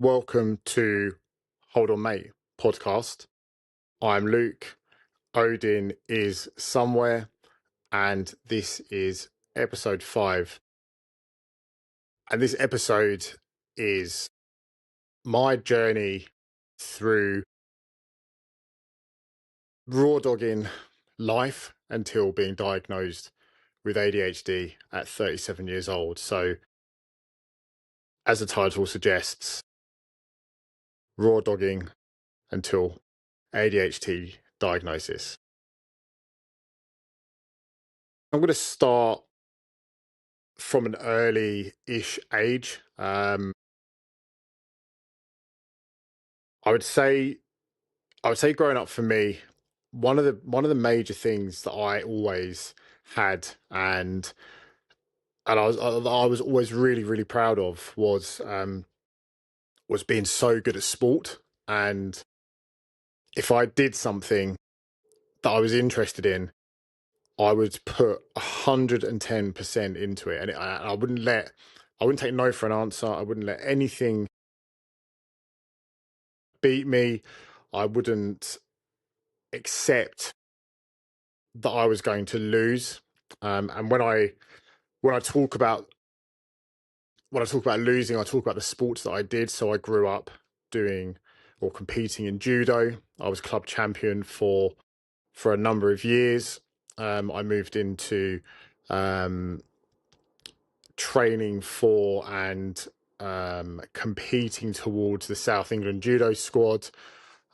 Welcome to Hold On Mate podcast. I'm Luke. Odin is somewhere, and this is episode 5. And this episode is my journey through raw dogging life until being diagnosed with ADHD at 37 years old. So, as the title suggests, raw dogging until ADHD diagnosis. I'm going to start from an early-ish age. I would say growing up for me, one of the major things that I always had and I was always really really proud of was being so good at sport. And if I did something that I was interested in, I would put 110% into it, and I wouldn't take no for an answer. I wouldn't let anything beat me. I wouldn't accept that I was going to lose. And when I talk about losing, I talk about the sports that I did. So I grew up doing or competing in judo. I was club champion for a number of years. I moved into um, training for and competing towards the South England judo squad.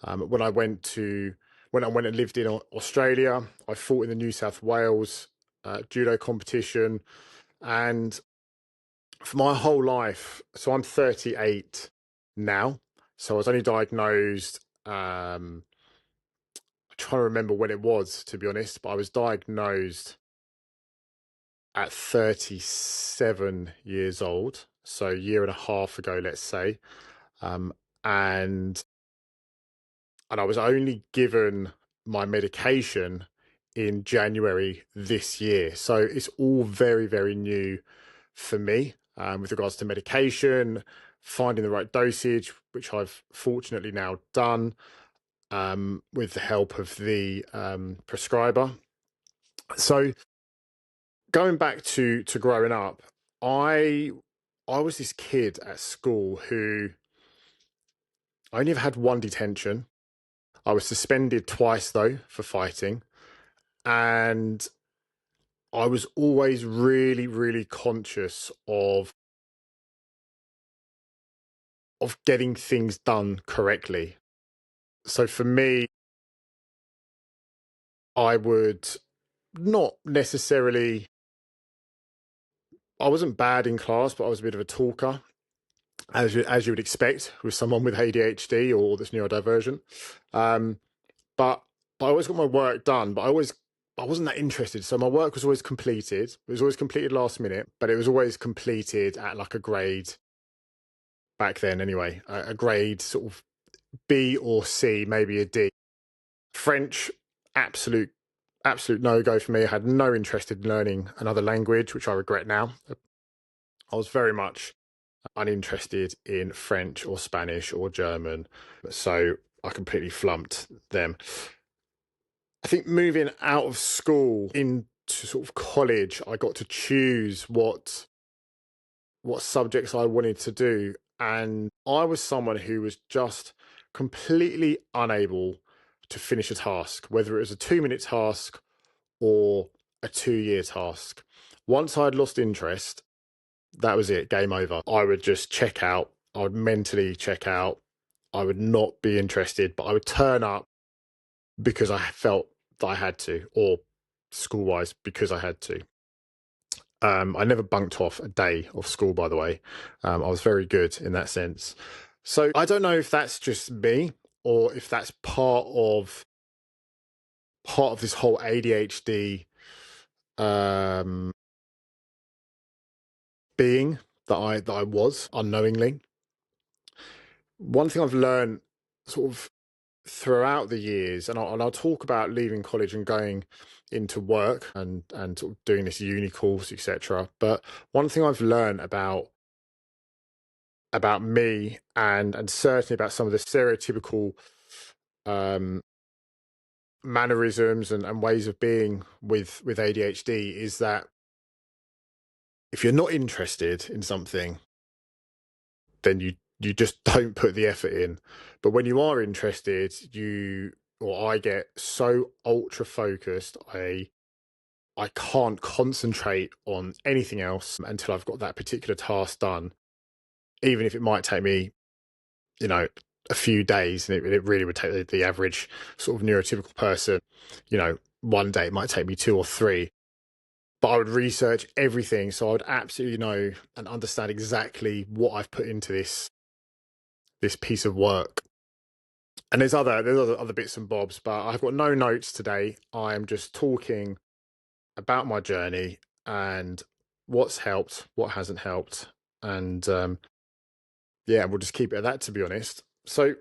When I went to when I went and lived in Australia, I fought in the New South Wales judo competition, and for my whole life. So I'm 38 now. So I was only diagnosed. I'm trying to remember when it was, to be honest, but I was diagnosed at 37 years old. So a year and a half ago, let's say. Um, and and I was only given my medication in January this year. So it's all very, very new for me with regards to medication, finding the right dosage, which I've fortunately now done with the help of the prescriber. So going back to growing up, I I was this kid at school who I only ever had one detention. I was suspended twice though for fighting, and I was always really, really conscious of getting things done correctly. So for me, I would not necessarily, I wasn't bad in class, but I was a bit of a talker, as you would expect with someone with ADHD or this neurodivergent. Um, but I always got my work done, but I wasn't that interested. So my work was always completed. It was always completed last minute, but it was always completed at like a grade back then anyway, a grade sort of B or C, maybe a D. French, absolute absolute no go for me. I had no interest in learning another language, which I regret now. I was very much uninterested in French or Spanish or German, so I completely flunked them. I think moving out of school into sort of college, I got to choose what subjects I wanted to do, and I was someone who was just completely unable to finish a task, whether it was a 2 minute task or a 2 year task. Once I'd lost interest, that was it, game over. I would just check out. I would mentally check out. I would not be interested, but I would turn up because I felt that I had to, or school wise, because I had to. I never bunked off a day of school, by the way. I was very good in that sense. So I don't know if that's just me or if that's part of this whole ADHD um, being that I was unknowingly. One thing I've learned sort of throughout the years, and I'll talk about leaving college and going into work and sort of doing this uni course, etc. But one thing I've learned about about me, and certainly about some of the stereotypical um, mannerisms and ways of being with ADHD, is that if you're not interested in something, then you just don't put the effort in. But when you are interested, I get so ultra focused, I can't concentrate on anything else until I've got that particular task done, even if it might take me, you know, a few days. And it really would take the average sort of neurotypical person, one day it might take me two or three. But I would research everything, so I would absolutely know and understand exactly what I've put into this piece of work. And there's other bits and bobs, but I've got no notes today. I am just talking about my journey and what's helped, what hasn't helped, and yeah, we'll just keep it at that. To be honest, so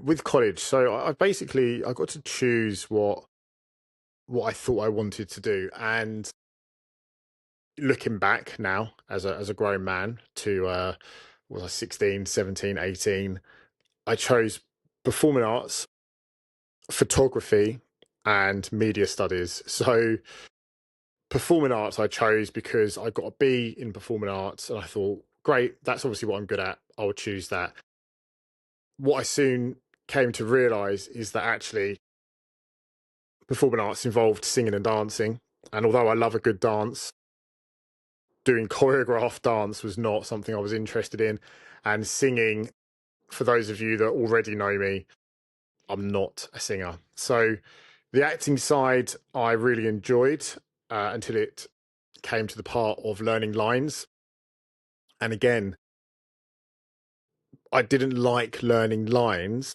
with college, so I got to choose what I thought I wanted to do, and looking back now as a grown man to was I 16, 17, 18, I chose performing arts, photography, and media studies. So performing arts I chose because I got a B in performing arts, and I thought, great, that's obviously what I'm good at. I'll choose that. What I soon came to realize is that actually performing arts involved singing and dancing. And although I love a good dance, doing choreographed dance was not something I was interested in. And singing, for those of you that already know me, I'm not a singer. So the acting side I really enjoyed until it came to the part of learning lines. And again, I didn't like learning lines.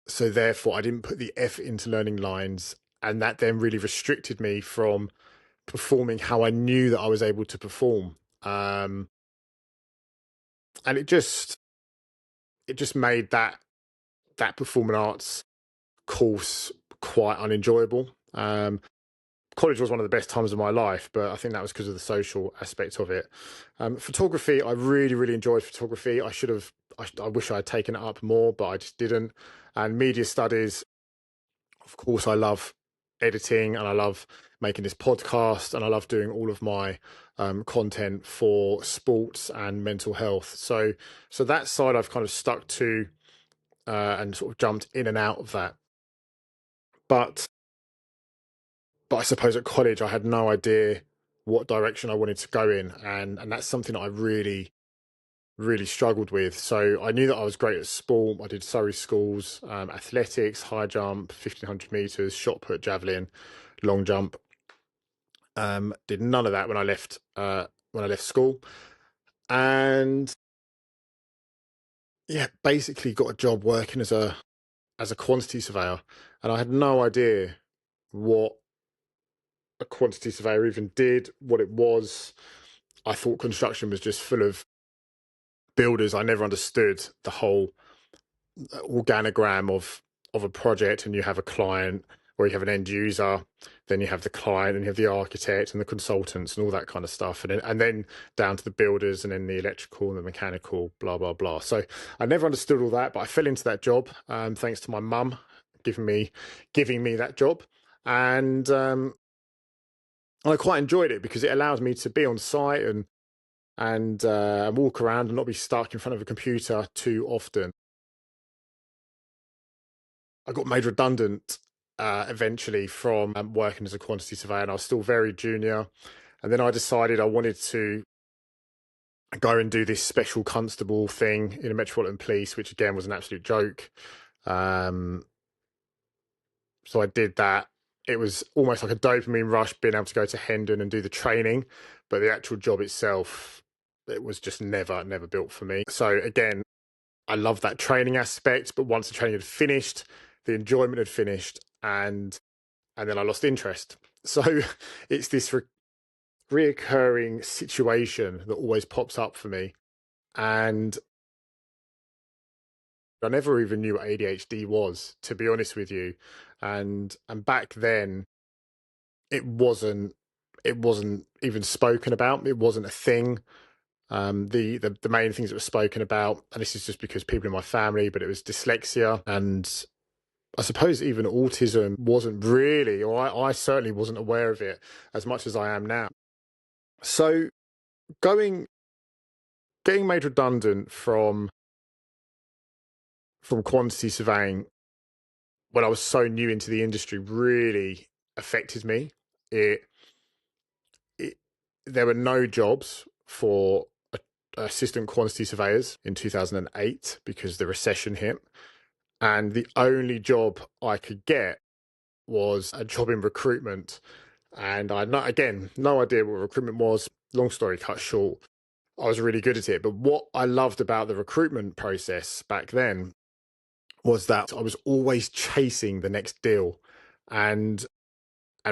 So therefore, I didn't put the effort into learning lines. And that then really restricted me from performing how I knew that I was able to perform. And it just made that performing arts course quite unenjoyable. College was one of the best times of my life, but I think that was because of the social aspect of it. Photography, I really, really enjoyed photography. I wish I had taken it up more, but I just didn't. And media studies, of course, I love editing, and I love making this podcast, and I love doing all of my content for sports and mental health. So that side I've kind of stuck to and sort of jumped in and out of that. But but I suppose at college I had no idea what direction I wanted to go in, and that's something that I really really struggled with. So I knew that I was great at sport. I did Surrey schools, athletics, high jump, 1500 meters, shot put, javelin, long jump. Did none of that when I left school, and yeah, basically got a job working as a quantity surveyor, and I had no idea what a quantity surveyor even did, what it was. I thought construction was just full of builders. I never understood the whole organogram of a project, and you have a client, or you have an end user, then you have the client, and you have the architect and the consultants and all that kind of stuff, and then down to the builders, and then the electrical and the mechanical, blah blah blah. So I never understood all that, but I fell into that job thanks to my mum giving me that job, and I quite enjoyed it because it allowed me to be on site and walk around and not be stuck in front of a computer too often. I got made redundant eventually from working as a quantity surveyor, and I was still very junior. And then I decided I wanted to go and do this special constable thing in the Metropolitan Police, which again was an absolute joke. Um, so I did that. It was almost like a dopamine rush being able to go to Hendon and do the training, but the actual job itself, it was just never built for me. So again, I love that training aspect, but once the training had finished, the enjoyment had finished, and then I lost interest. So it's this reoccurring situation that always pops up for me, and I never even knew what ADHD was, to be honest with you. And back then, it wasn't it wasn't even spoken about. It wasn't a thing. The main things that were spoken about, and this is just because people in my family, but it was dyslexia, and I suppose even autism wasn't really, or I certainly wasn't aware of it as much as I am now. So going getting made redundant from quantity surveying when I was so new into the industry really affected me. It, it There were no jobs for assistant quantity surveyors in 2008 because the recession hit, and the only job I could get was a job in recruitment. And I had no idea what recruitment was. Long story cut short, I was really good at it. But what I loved about the recruitment process back then was that I was always chasing the next deal. And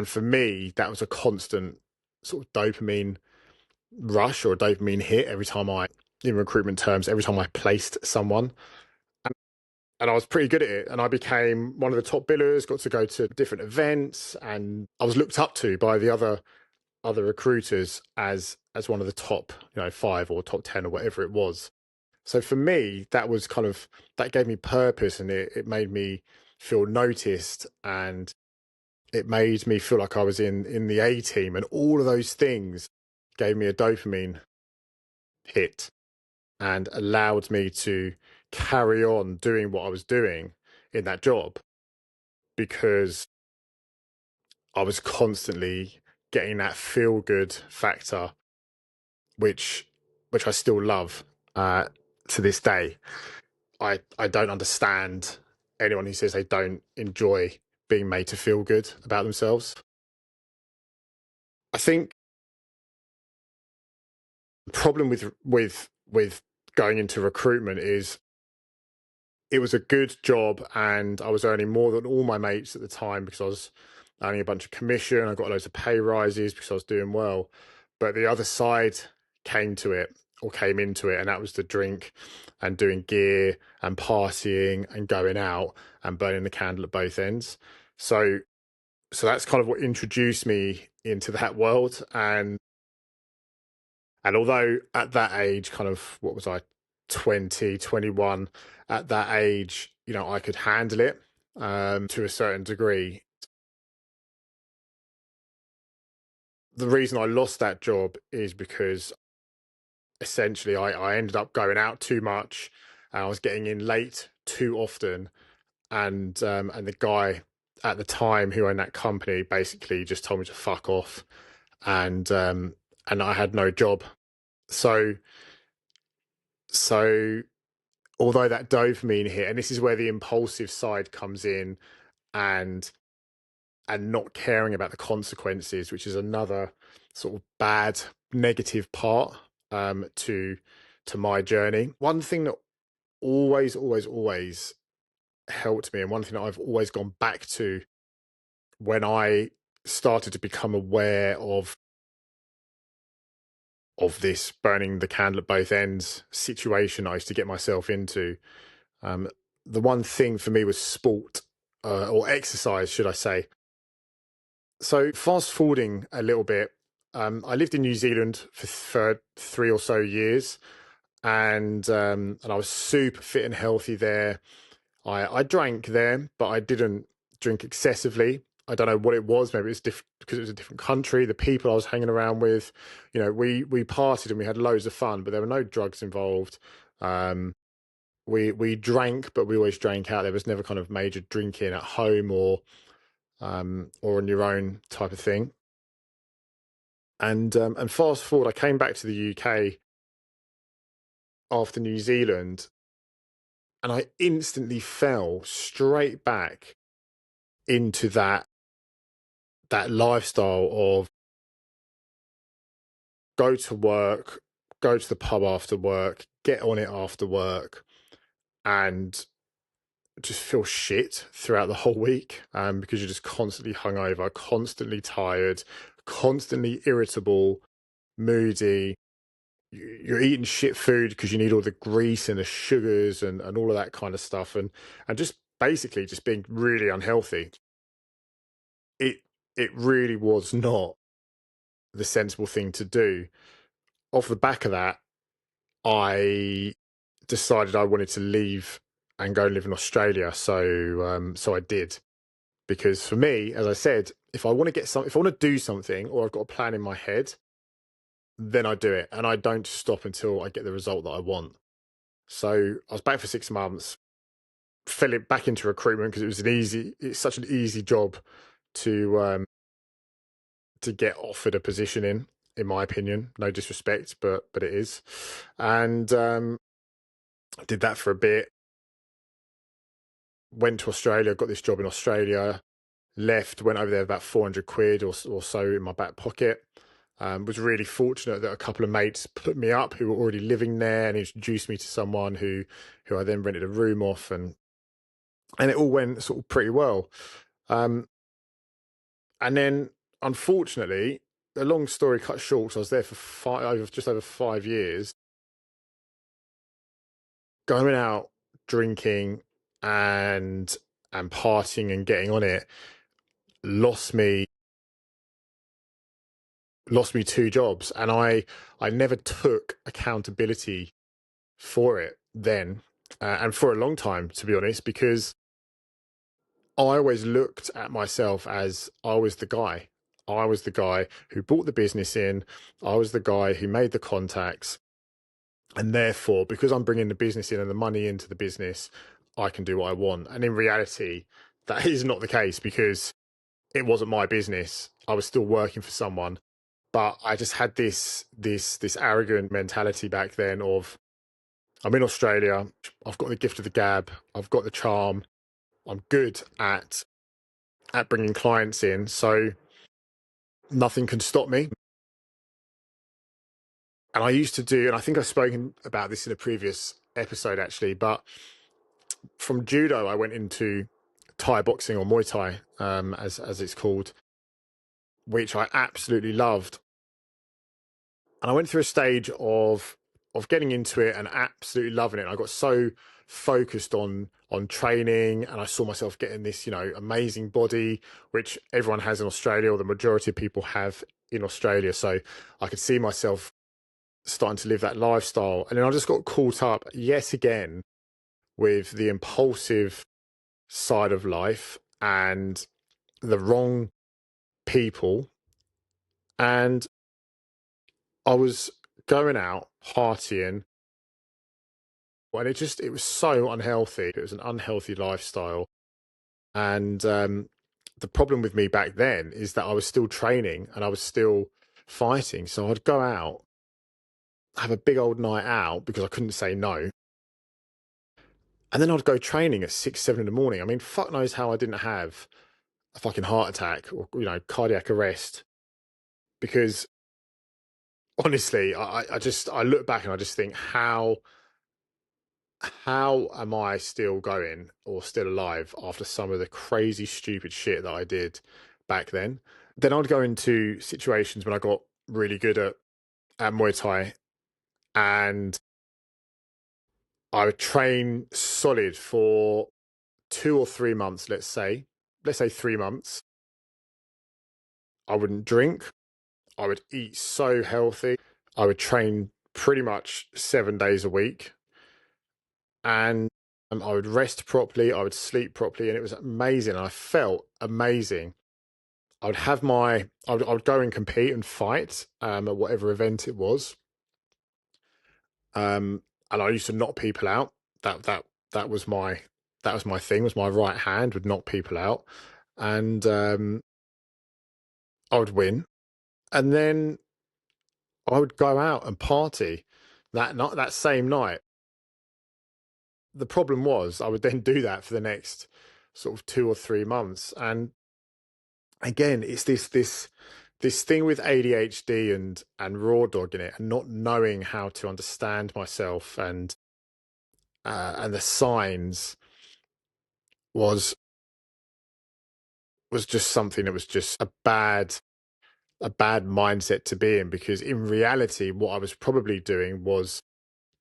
for me, that was a constant sort of dopamine rush or a dopamine hit every time in recruitment terms, every time I placed someone. And I was pretty good at it. And I became one of the top billers, got to go to different events, and I was looked up to by the other recruiters as one of the top, five or top 10 or whatever it was. So for me, that gave me purpose, and it made me feel noticed, and it made me feel like I was in the A team, and all of those things gave me a dopamine hit and allowed me to carry on doing what I was doing in that job because I was constantly getting that feel good factor, which I still love to this day. I don't understand anyone who says they don't enjoy being made to feel good about themselves. I think the problem with going into recruitment is it was a good job and I was earning more than all my mates at the time because I was earning a bunch of commission. I got loads of pay rises because I was doing well. But the other side came to it or came into it, and that was the drink and doing gear and partying and going out and burning the candle at both ends. So that's kind of what introduced me into that world. And although at that age, kind of, what was I, 20, 21, at that age, I could handle it to a certain degree. The reason I lost that job is because essentially I ended up going out too much and I was getting in late too often. And the guy at the time who owned that company basically just told me to fuck off, and I had no job. So so although that dopamine hit, and this is where the impulsive side comes in, and not caring about the consequences, which is another sort of bad negative part to my journey. One thing that always helped me, and one thing that I've always gone back to when I started to become aware this burning the candle at both ends situation I used to get myself into. Um, the one thing for me was sport, or exercise, should I say. So, fast forwarding a little bit, I lived in New Zealand for 3 or so years, and I was super fit and healthy there. I drank there, but I didn't drink excessively. I don't know what it was. Maybe it's different because it was a different country. The people I was hanging around with, we partied and we had loads of fun, but there were no drugs involved. Um, we drank, but we always drank out. There was never kind of major drinking at home or on your own type of thing. And fast forward, I came back to the UK after New Zealand, and I instantly fell straight back into that lifestyle of go to work, go to the pub after work, get on it after work, and just feel shit throughout the whole week because you're just constantly hungover, constantly tired, constantly irritable, moody. You're eating shit food because you need all the grease and the sugars and all of that kind of stuff, and just basically just being really unhealthy. It it really was not the sensible thing to do. Off the back of that, I decided I wanted to leave and go and live in Australia. So I did, because for me, as I said, if I want to get some, if I want to do something, or I've got a plan in my head, then I do it, and I don't stop until I get the result that I want. So I was back for 6 months, fell it back into recruitment because it's such an easy job to get offered a position in my opinion. No disrespect, but it is. And I did that for a bit. Went to Australia, got this job in Australia. Left, went over there about 400 quid or so in my back pocket. Was really fortunate that a couple of mates put me up who were already living there and introduced me to someone who I then rented a room off, and it all went sort of pretty well. Um, and then, unfortunately, the long story cut short, so I was there for just over 5 years, going out drinking and partying and getting on it. Lost me lost me two jobs, and I never took accountability for it then, and for a long time, to be honest, because I always looked at myself as I was the guy who brought the business in. I was the guy who made the contacts, and therefore, because I'm bringing the business in and the money into the business, I can do what I want. And in reality, that is not the case, because it wasn't my business. I was still working for someone, but I just had this arrogant mentality back then of, I'm in Australia, I've got the gift of the gab, I've got the charm, I'm good at bringing clients in, so nothing can stop me. And I used to do, and I think I've spoken about this in a previous episode actually, but from judo I went into Thai boxing, or Muay Thai, as it's called, which I absolutely loved. And I went through a stage of getting into it and absolutely loving it. And I got so focused on training, and I saw myself getting this, amazing body, which everyone has in Australia, or the majority of people have in Australia. So I could see myself starting to live that lifestyle. And then I just got caught up yet again with the impulsive side of life and the wrong people. And I was going out partying, and it was so unhealthy. It was an unhealthy lifestyle. And the problem with me back then is that I was still training and I was still fighting. So I'd go out, have a big old night out because I couldn't say no. And then I'd go training at 6, 7 in the morning. I mean, fuck knows how I didn't have a fucking heart attack or, cardiac arrest. Because honestly, I look back and I just think, how am I still going or still alive after some of the crazy, stupid shit that I did back then? Then I'd go into situations when I got really good at Muay Thai, and I would train solid for 2 or 3 months, let's say 3 months. I wouldn't drink. I would eat so healthy. I would train pretty much 7 days a week, and I would rest properly. I would sleep properly, and it was amazing. I felt amazing. I would go and compete and fight at whatever event it was. And I used to knock people out. That that that was my thing. Was my right hand would knock people out, and I would win. And then I would go out and party that same night. The problem was I would then do that for the next sort of 2 or 3 months, and again, it's this thing with ADHD and raw dogging it, and not knowing how to understand myself, and the signs was just something that was just a bad mindset to be in, because in reality what I was probably doing was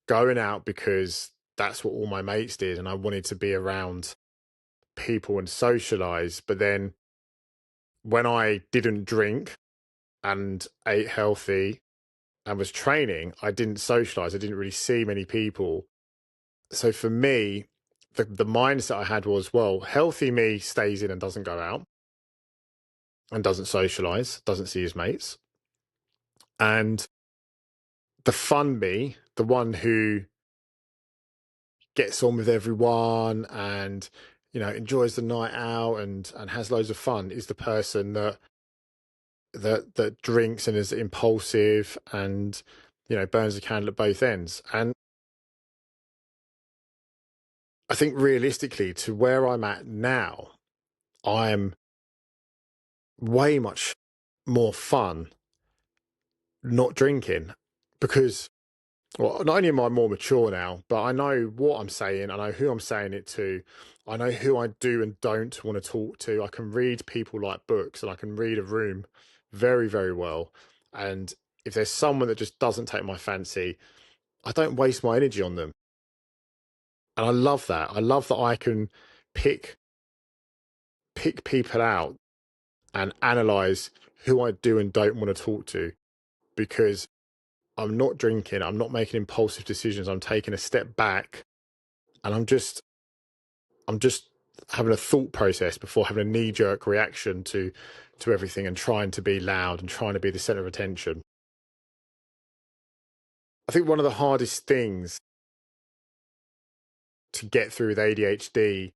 going out because that's what all my mates did and I wanted to be around people and socialize. But then when I didn't drink and ate healthy, and was training, I didn't socialize. I didn't really see many people. So for me, the mindset I had was, well, healthy me stays in and doesn't go out and doesn't socialize, doesn't see his mates. And the fun me, the one who gets on with everyone and enjoys the night out and has loads of fun, is the person that drinks and is impulsive and burns the candle at both ends. And I think realistically, to where I'm at now, I'm way much more fun not drinking, because, well, not only am I more mature now, but I know what I'm saying, I know who I'm saying it to, I know who I do and don't want to talk to. I can read people like books, and I can read a room very, very well. And if there's someone that just doesn't take my fancy, I don't waste my energy on them. And I love that. I love that I can pick people out and analyze who I do and don't want to talk to, because I'm not drinking, I'm not making impulsive decisions, I'm taking a step back, and I'm just having a thought process before having a knee-jerk reaction to everything and trying to be loud and trying to be the center of attention. I think one of the hardest things to get through with ADHD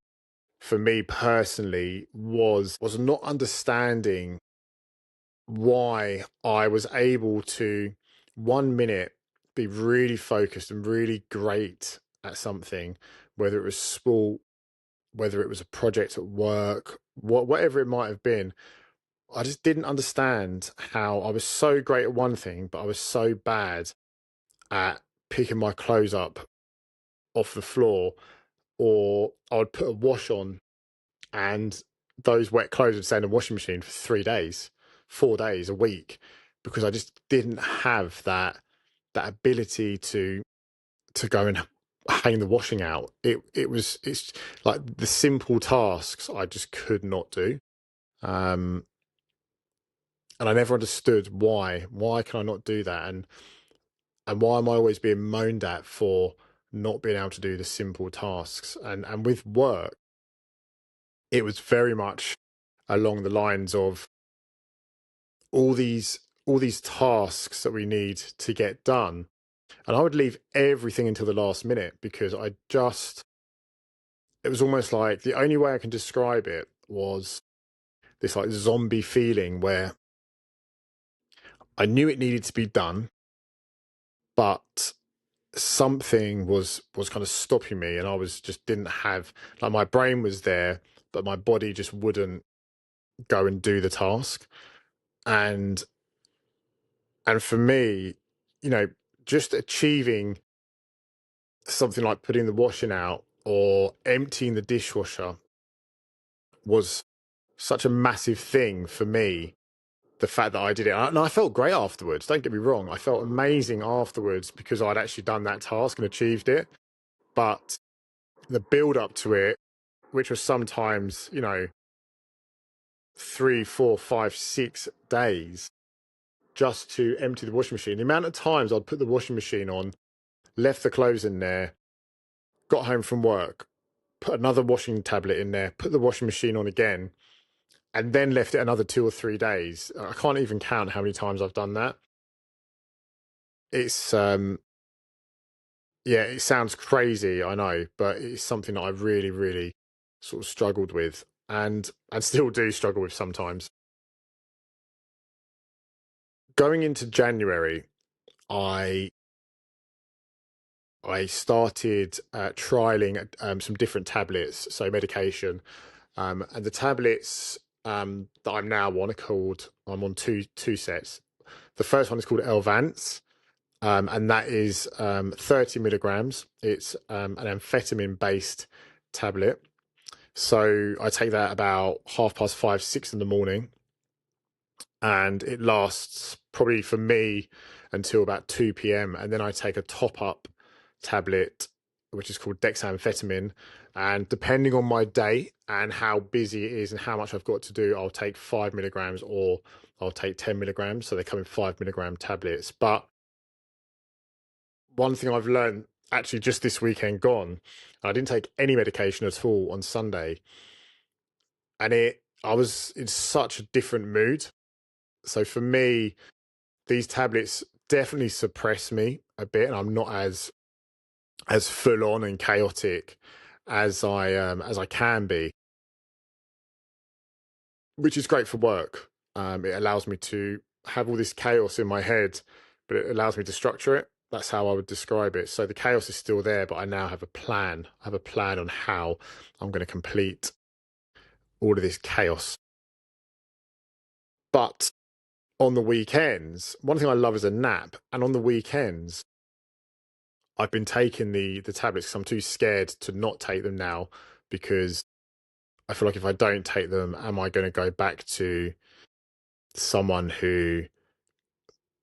for me personally was not understanding why I was able to 1 minute be really focused and really great at something, whether it was sport, whether it was a project at work, whatever it might have been. I just didn't understand how I was so great at one thing, but I was so bad at picking my clothes up off the floor, or I would put a wash on and those wet clothes would stay in the washing machine for 3 days, 4 days, a week, because I just didn't have that ability to go and hang the washing out. It's like the simple tasks I just could not do. Um, and I never understood why. Why can I not do that? And why am I always being moaned at for not being able to do the simple tasks? And with work, it was very much along the lines of all these tasks that we need to get done. And I would leave everything until the last minute, because it was almost like, the only way I can describe it was this like zombie feeling where I knew it needed to be done, but something was kind of stopping me, and I was just didn't have, like, my brain was there, but my body just wouldn't go and do the task. And for me, you know, just achieving something like putting the washing out or emptying the dishwasher was such a massive thing for me. The fact that I did it, and I felt great afterwards. Don't get me wrong, I felt amazing afterwards because I'd actually done that task and achieved it. But the build up to it, which was sometimes 3, 4, 5, 6 days just to empty the washing machine. The amount of times I'd put the washing machine on, left the clothes in there, got home from work, put another washing tablet in there, put the washing machine on again, and then left it another 2 or 3 days. I can't even count how many times I've done that. It's yeah, it sounds crazy, I know, but it's something that I really, really sort of struggled with, and still do struggle with sometimes. Going into January, I I started trialing some different tablets, so medication, and the tablets that I'm now on are called. I'm on two sets. The first one is called Elvance, and that is 30 milligrams. It's an amphetamine based tablet. So I take that about 5:30, 6 in the morning, and it lasts probably for me until about 2 p.m. And then I take a top up tablet, which is called dexamphetamine. And depending on my day and how busy it is and how much I've got to do, I'll take 5 milligrams or I'll take 10 milligrams. So they come in 5 milligram tablets. But one thing I've learned actually just this weekend gone, I didn't take any medication at all on Sunday, and I was in such a different mood. So for me, these tablets definitely suppress me a bit, and I'm not as full on and chaotic as I can be, which is great for work. It allows me to have all this chaos in my head, but it allows me to structure it. That's how I would describe it. So the chaos is still there, but I now have a plan. I have a plan on how I'm going to complete all of this chaos. But on the weekends, one thing I love is a nap. And on the weekends, I've been taking the tablets because I'm too scared to not take them now, because I feel like if I don't take them, am I going to go back to someone who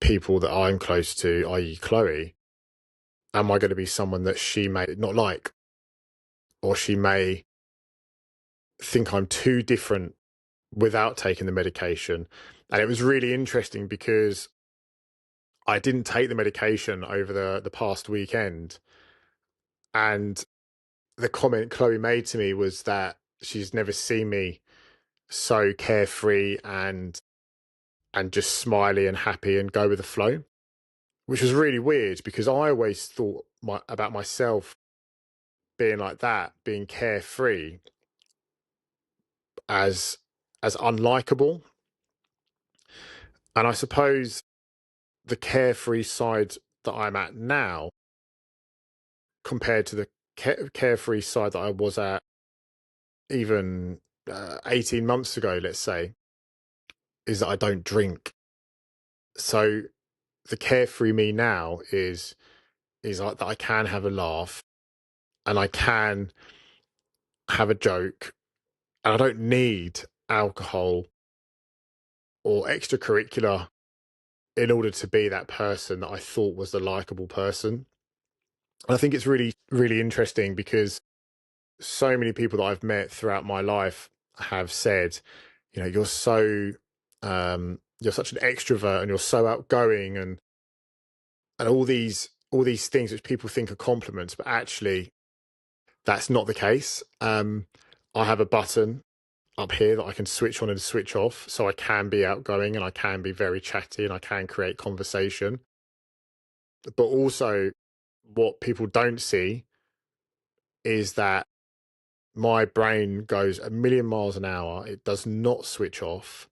people that I'm close to, i.e., Chloe, am I going to be someone that she may not like, or she may think I'm too different without taking the medication? And it was really interesting because I didn't take the medication over the past weekend, and the comment Chloe made to me was that she's never seen me so carefree and just smiley and happy and go with the flow, which was really weird because I always thought about myself being like that, being carefree, as unlikable. And I suppose the carefree side that I'm at now, compared to the carefree side that I was at even 18 months ago, let's say, is that I don't drink. So the carefree me now is like that I can have a laugh and I can have a joke, and I don't need alcohol or extracurricular in order to be that person that I thought was the likable person. And I think it's really, really interesting because so many people that I've met throughout my life have said, you know, you're such an extrovert and you're so outgoing, and all these things which people think are compliments, but actually that's not the case. I have a button up here that I can switch on and switch off, so I can be outgoing and I can be very chatty and I can create conversation. But also, what people don't see is that my brain goes a million miles an hour. It does not switch off.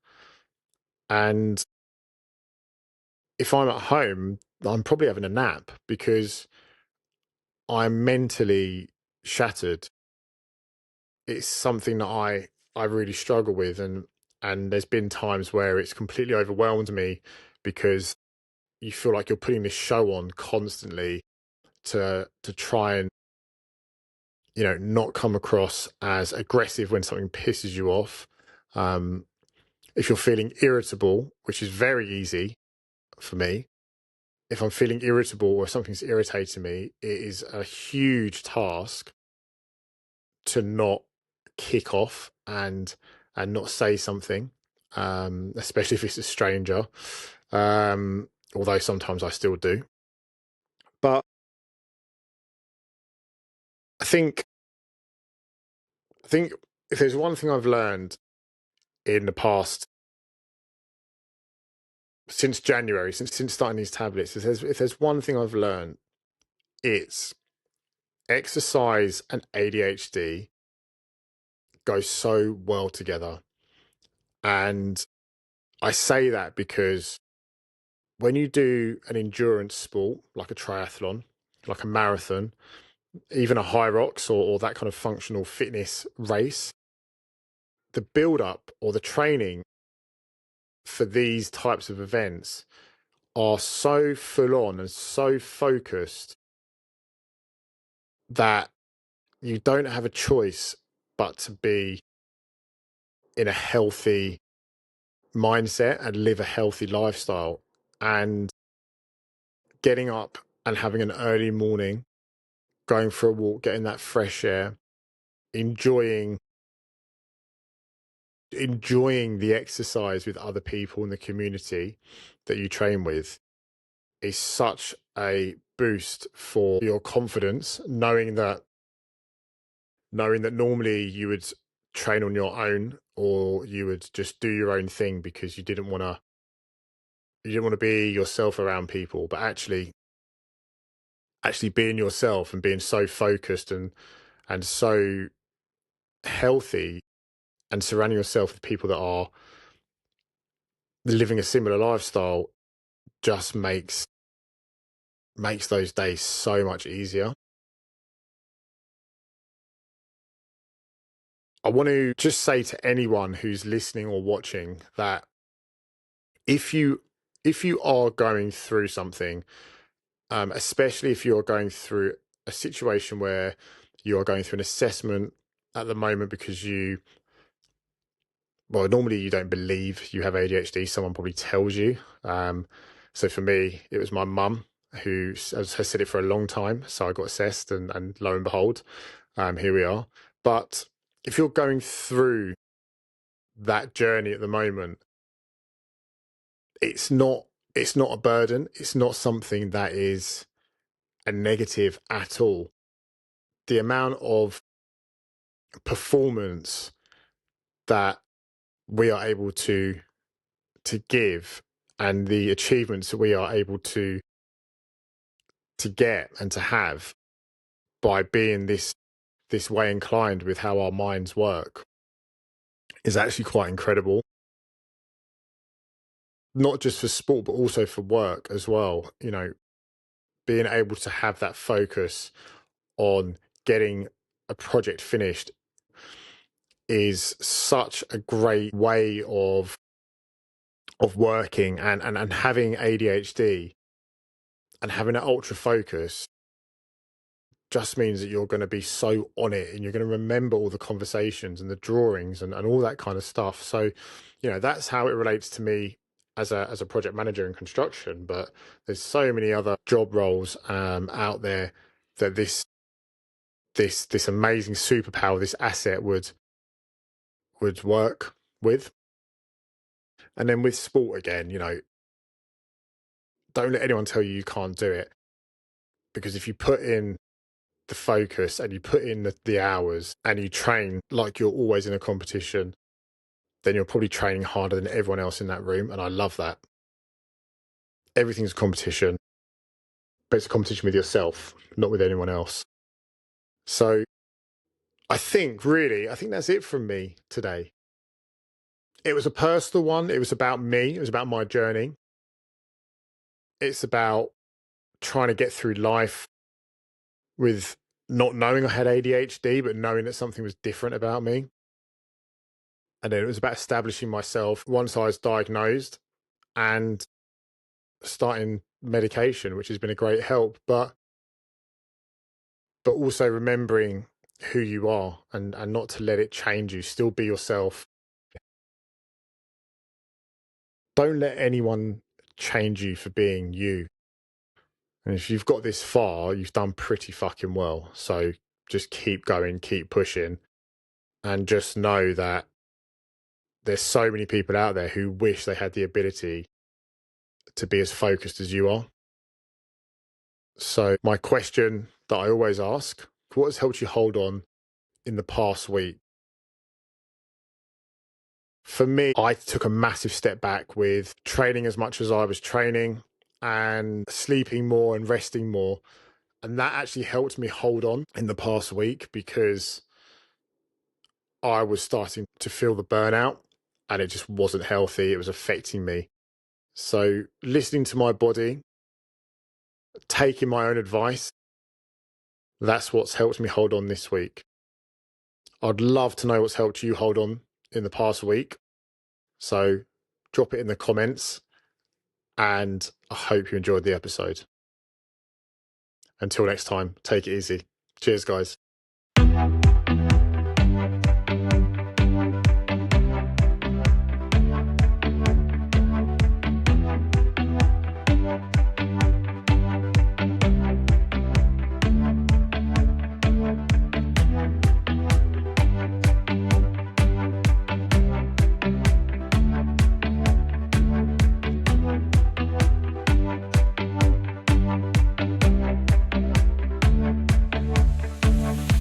And if I'm at home, I'm probably having a nap because I'm mentally shattered. It's something that I really struggle with, and there's been times where it's completely overwhelmed me because you feel like you're putting this show on constantly to try and, you know, not come across as aggressive when something pisses you off. Um, if you're feeling irritable, which is very easy for me, if I'm feeling irritable or something's irritating me, it is a huge task to not kick off and not say something, especially if it's a stranger. Although sometimes I still do. But I think I think if there's one thing I've learned in the past, since January, since starting these tablets, if there's one thing I've learned, it's exercise and ADHD go so well together. And I say that because when you do an endurance sport like a triathlon, like a marathon, even a high rocks or that kind of functional fitness race, the build up or the training for these types of events are so full on and so focused that you don't have a choice but to be in a healthy mindset and live a healthy lifestyle. And getting up and having an early morning, going for a walk, getting that fresh air, enjoying the exercise with other people in the community that you train with is such a boost for your confidence, knowing that normally you would train on your own, or you would just do your own thing because you didn't want to be yourself around people, but actually being yourself and being so focused and so healthy, and surrounding yourself with people that are living a similar lifestyle, just makes those days so much easier. I want to just say to anyone who's listening or watching that if you if you are going through something, especially if you're going through a situation where you are going through an assessment at the moment because normally you don't believe you have ADHD. Someone probably tells you. So for me, it was my mum who has said it for a long time. So I got assessed, and lo and behold, here we are. But if you're going through that journey at the moment, it's not it's not a burden. It's not something that is a negative at all. The amount of performance that we are able to give, and the achievements that we are able to get and to have by being this way inclined with how our minds work is actually quite incredible. Not just for sport, but also for work as well. Being able to have that focus on getting a project finished is such a great way of working, and having ADHD and having that ultra focus just means that you're going to be so on it, and you're going to remember all the conversations and the drawings and all that kind of stuff. So, that's how it relates to me as a project manager in construction. But there's so many other job roles out there that this amazing superpower, this asset would work with. And then with sport again, don't let anyone tell you you can't do it, because if you put in the focus and you put in the hours and you train like you're always in a competition, then you're probably training harder than everyone else in that room. And I love that. Everything's a competition, but it's a competition with yourself, not with anyone else. So I think that's it from me today. It was a personal one. It was about me. It was about my journey. It's about trying to get through life with not knowing I had ADHD, but knowing that something was different about me. And then it was about establishing myself once I was diagnosed, and starting medication, which has been a great help. But also remembering who you are, and not to let it change you. Still be yourself. Don't let anyone change you for being you. And if you've got this far, you've done pretty fucking well. So just keep going, keep pushing, and just know that there's so many people out there who wish they had the ability to be as focused as you are. So my question that I always ask: what has helped you hold on in the past week? For me, I took a massive step back with training as much as I was training, and sleeping more and resting more. And that actually helped me hold on in the past week, because I was starting to feel the burnout, and it just wasn't healthy. It was affecting me. So listening to my body, taking my own advice, that's what's helped me hold on this week. I'd love to know what's helped you hold on in the past week. So drop it in the comments, and I hope you enjoyed the episode. Until next time, take it easy. Cheers, guys.